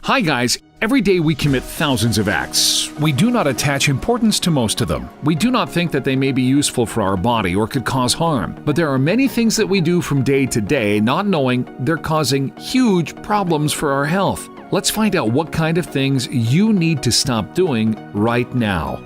Hi guys, every day we commit thousands of acts. We do not attach importance to most of them. We do not think that they may be useful for our body or could cause harm. But there are many things that we do from day to day not knowing they're causing huge problems for our health. Let's find out what kind of things you need to stop doing right now.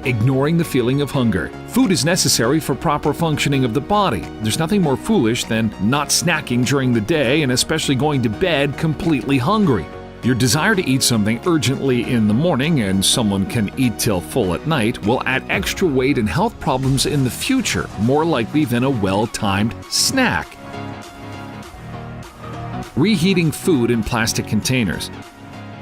Ignoring the feeling of hunger. Food is necessary for proper functioning of the body. There's nothing more foolish than not snacking during the day and especially going to bed completely hungry. Your desire to eat something urgently in the morning and someone can eat till full at night will add extra weight and health problems in the future, more likely than a well-timed snack. Reheating food in plastic containers.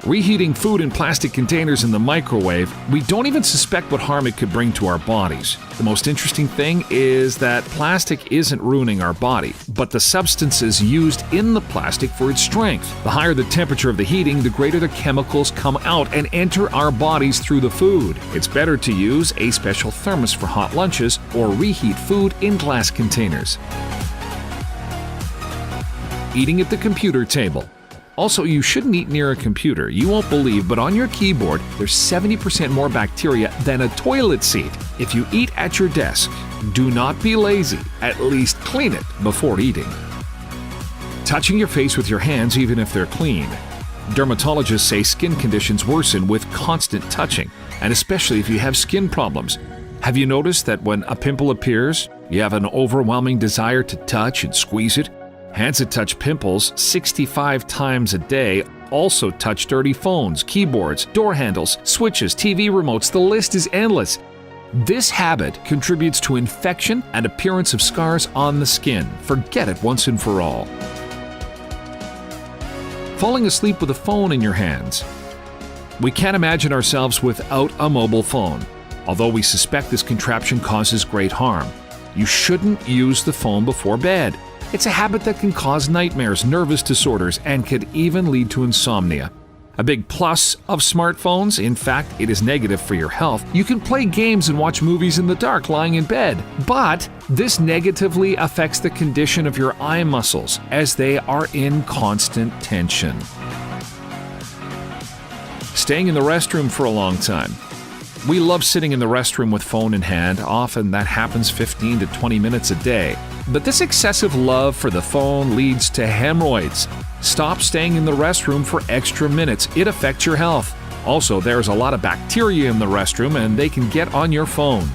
Reheating food in plastic containers in the microwave, we don't even suspect what harm it could bring to our bodies. The most interesting thing is that plastic isn't ruining our body, but the substances used in the plastic for its strength. The higher the temperature of the heating, the greater the chemicals come out and enter our bodies through the food. It's better to use a special thermos for hot lunches or reheat food in glass containers. Eating at the computer table. Also, you shouldn't eat near a computer. You won't believe, but on your keyboard, there's 70% more bacteria than a toilet seat. If you eat at your desk, do not be lazy. At least clean it before eating. Touching your face with your hands even if they're clean. Dermatologists say skin conditions worsen with constant touching, and especially if you have skin problems. Have you noticed that when a pimple appears, you have an overwhelming desire to touch and squeeze it? Hands that touch pimples 65 times a day also touch dirty phones, keyboards, door handles, switches, TV remotes. The list is endless. This habit contributes to infection and appearance of scars on the skin. Forget it once and for all. Falling asleep with a phone in your hands. We can't imagine ourselves without a mobile phone, although we suspect this contraption causes great harm. You shouldn't use the phone before bed. It's a habit that can cause nightmares, nervous disorders, and could even lead to insomnia. A big plus of smartphones, in fact, it is negative for your health. You can play games and watch movies in the dark lying in bed, but this negatively affects the condition of your eye muscles as they are in constant tension. Staying in the restroom for a long time. We love sitting in the restroom with phone in hand. Often that happens 15 to 20 minutes a day. But this excessive love for the phone leads to hemorrhoids. Stop staying in the restroom for extra minutes. It affects your health. Also, there's a lot of bacteria in the restroom and they can get on your phone.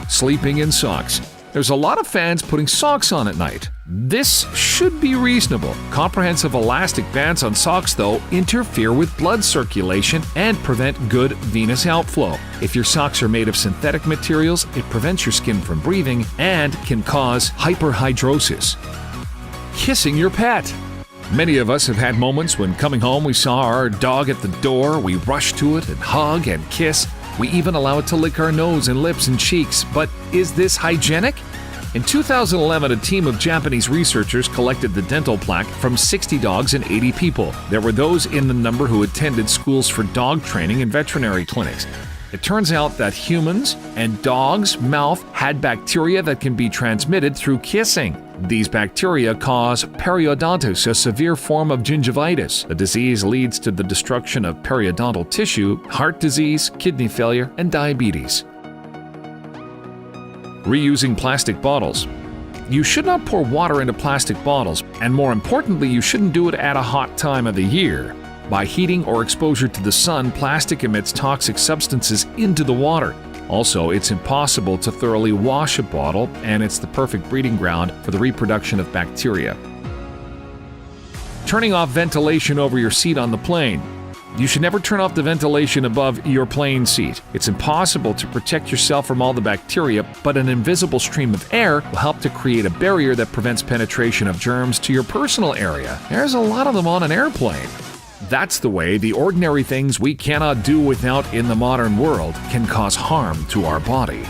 Sleeping in socks. There's a lot of fans putting socks on at night. This should be reasonable. Comprehensive elastic bands on socks, though, interfere with blood circulation and prevent good venous outflow. If your socks are made of synthetic materials, it prevents your skin from breathing and can cause hyperhidrosis. Kissing your pet. Many of us have had moments when coming home we saw our dog at the door, we rush to it and hug and kiss. We even allow it to lick our nose and lips and cheeks. But is this hygienic? In 2011, a team of Japanese researchers collected the dental plaque from 60 dogs and 80 people. There were those in the number who attended schools for dog training and veterinary clinics. It turns out that humans and dogs' mouth had bacteria that can be transmitted through kissing. These bacteria cause periodontitis, a severe form of gingivitis. The disease leads to the destruction of periodontal tissue, heart disease, kidney failure, and diabetes. Reusing plastic bottles. You should not pour water into plastic bottles, and more importantly, you shouldn't do it at a hot time of the year. By heating or exposure to the sun, plastic emits toxic substances into the water. Also, it's impossible to thoroughly wash a bottle, and it's the perfect breeding ground for the reproduction of bacteria. Turning off ventilation over your seat on the plane. You should never turn off the ventilation above your plane seat. It's impossible to protect yourself from all the bacteria, but an invisible stream of air will help to create a barrier that prevents penetration of germs to your personal area. There's a lot of them on an airplane. That's the way the ordinary things we cannot do without in the modern world can cause harm to our body.